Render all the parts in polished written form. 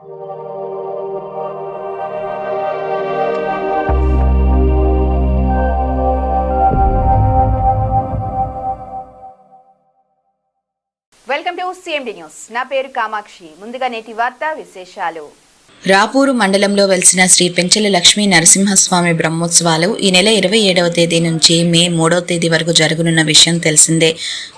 Welcome to CMD news. నా పేరు కామాక్షి. ముందుగా నేటి వార్తా విశేషాలు. రాపూరు మండలంలో వెలిసిన శ్రీ పెంచెల లక్ష్మీ నరసింహస్వామి బ్రహ్మోత్సవాలు ఈ నెల 27వ తేదీ నుంచి మే 3వ తేదీ వరకు జరగనున్న విషయం తెలిసిందే.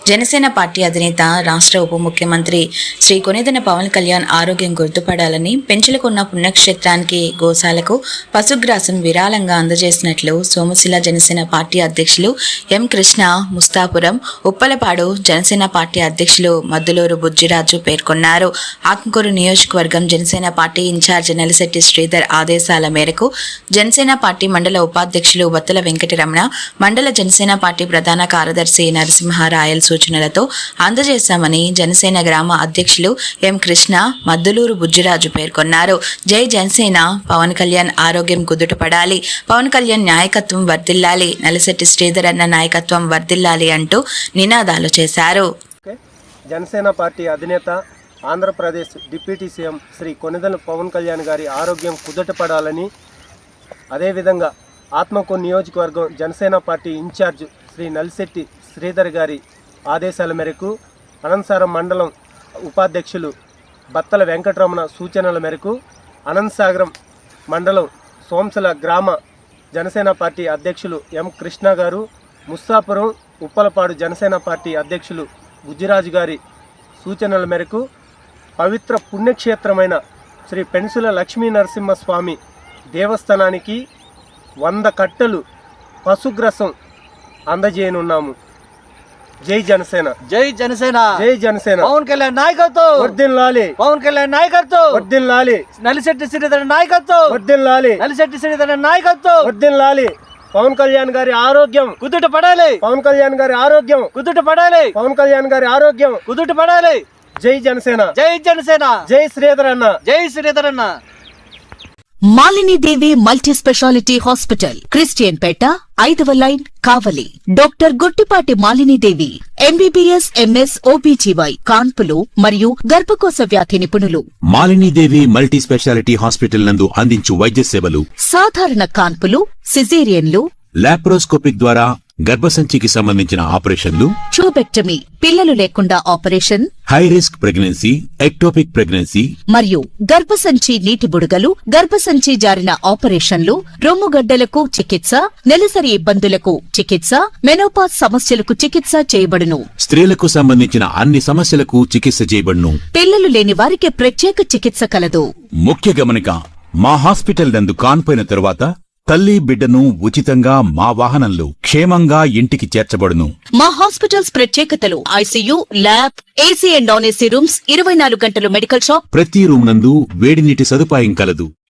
జనసేన పార్టీ అధినేత రాష్ట్ర ఉప ముఖ్యమంత్రి శ్రీ కొనిదెల పవన్ కళ్యాణ్ ఆరోగ్యం గుర్తుపడాలని పెంచెలకున్న పుణ్యక్షేత్రానికి గోశాలకు పశుగ్రాసం విరాళంగా అందజేసినట్లు సోమశిల జనసేన పార్టీ అధ్యక్షులు ఎం కృష్ణ, ముస్తాపురం, ఉప్పలపాడు జనసేన పార్టీ అధ్యక్షులు మద్దులూరు బుజ్జిరాజు పేర్కొన్నారు. ఆత్మకూరు నియోజకవర్గం జనసేన పార్టీ ఇన్ఛార్జ్ నెలశెట్టి శ్రీధర్ ఆదేశాల మేరకు జనసేన పార్టీ మండల ఉపాధ్యక్షులు బత్తుల వెంకటరమణ, మండల జనసేన పార్టీ ప్రధాన కార్యదర్శి నరసింహారాయల్ సూచనలతో అందజేశామని జనసేన గ్రామ అధ్యక్షులు ఎం కృష్ణ, మద్దులూరు బుజ్జిరాజు పేర్కొన్నారు. జై జనసేన, పవన్ కళ్యాణ్ ఆరోగ్యం కుదుటపడాలి, పవన్ కళ్యాణ్ నాయకత్వం వర్ధిల్లాలి, నెలశెట్టి శ్రీధర్ అన్న నాయకత్వం వర్ధిల్లాలి అంటూ నినాదాలు చేశారు. జనసేన పార్టీ అధినేత ఆంధ్రప్రదేశ్ డిప్యూటీ సీఎం శ్రీ కొనిదెల పవన్ కళ్యాణ్ గారి ఆరోగ్యం కుదుటపడాలని, అదేవిధంగా ఆత్మకూరు నియోజకవర్గం జనసేన పార్టీ ఇన్ఛార్జ్ శ్రీ నల్శెట్టి శ్రీధర్ గారి ఆదేశాల మేరకు అనంతసాగరం మండలం ఉపాధ్యక్షులు బత్తల వెంకటరమణ సూచనల మేరకు అనంతసాగరం మండలం సోమశిల గ్రామ జనసేన పార్టీ అధ్యక్షులు ఎం కృష్ణ గారు, ముస్తాపురం, ఉప్పలపాడు జనసేన పార్టీ అధ్యక్షులు బుజ్జిరాజు గారి సూచనల మేరకు పవిత్ర పుణ్యక్షేత్రమైన శ్రీ పెంచెల లక్ష్మీ నరసింహస్వామి దేవస్థానానికి 100 కట్టెలు పశుగ్రాసం అందజేయనున్నాము. జై జనసేన, జై జనసేన, జై జనసేన. పవన్ కళ్యాణ్ నాయకత్వం వర్ధిల్లాలి, పవన్ కళ్యాణ్ నాయకత్వం వర్ధిల్లాలి, నలిశెట్టి శ్రీధర్ నాయకత్వం వర్ధిల్లాలి, నలిశెట్టి శ్రీధర్ నాయకత్వం వర్ధిల్లాలి. పవన్ కళ్యాణ్ గారి ఆరోగ్యం కుదుట పడాలి, పవన్ కళ్యాణ్ గారి ఆరోగ్యం కుదుట పడాలి, పవన్ కళ్యాణ్ గారి ఆరోగ్యం కుదుట పడాలి. జై జనసేన, జై జనసేన, జై శ్రీధర్ అన్న, జై శ్రీధర్ అన్న. మాలిని దేవి మల్టీ స్పెషాలిటీ హాస్పిటల్, క్రిస్టియన్ పేట, 5వ లైన్, కావలి. డాక్టర్ గుట్టిపాటి మాలిని దేవి MBBS MS OBGY కాన్పులు మరియు గర్భకోశ వ్యాధి నిపుణులు. మాలిని దేవి మల్టీ స్పెషాలిటీ హాస్పిటల్ నందు అందించు వైద్య సేవలు సాధారణ కాన్పులు, సిజేరియన్లు, లాప్రోస్కోపిక్ ద్వారా గర్భసంచికి సంబంధించిన ఆపరేషన్లు, ట్యూబెక్టమీ, పిల్లలు లేకుండా operation, high risk pregnancy, ectopic pregnancy మరియు గర్భసంచి నీటి బుడగలు, గర్భసంచి జారిన ఆపరేషన్లు, రొమ్ముగడ్డలకు చికిత్స, నెలసరి ఇబ్బందులకు చికిత్స, మెనోపాజ్ సమస్యలకు చికిత్స చేయబడును. స్త్రీలకు సంబంధించిన అన్ని సమస్యలకు చికిత్స చేయబడును. పిల్లలు లేని వారికి ప్రత్యేక చికిత్స కలదు. ముఖ్య గమనిక, మా హాస్పిటల్ నందు కాన్పోయిన తరువాత తల్లి బిడ్డను ఉచితంగా మా వాహనంలో క్షేమంగా ఇంటికి చేర్చబడును. మా హాస్పిటల్స్ ప్రత్యేకతలు: ICU, lab, AC and non AC rooms, 24 గంటలు మెడికల్ షాప్, ప్రతి రూమ్ నందు వేడి నీటి సదుపాయం కలదు.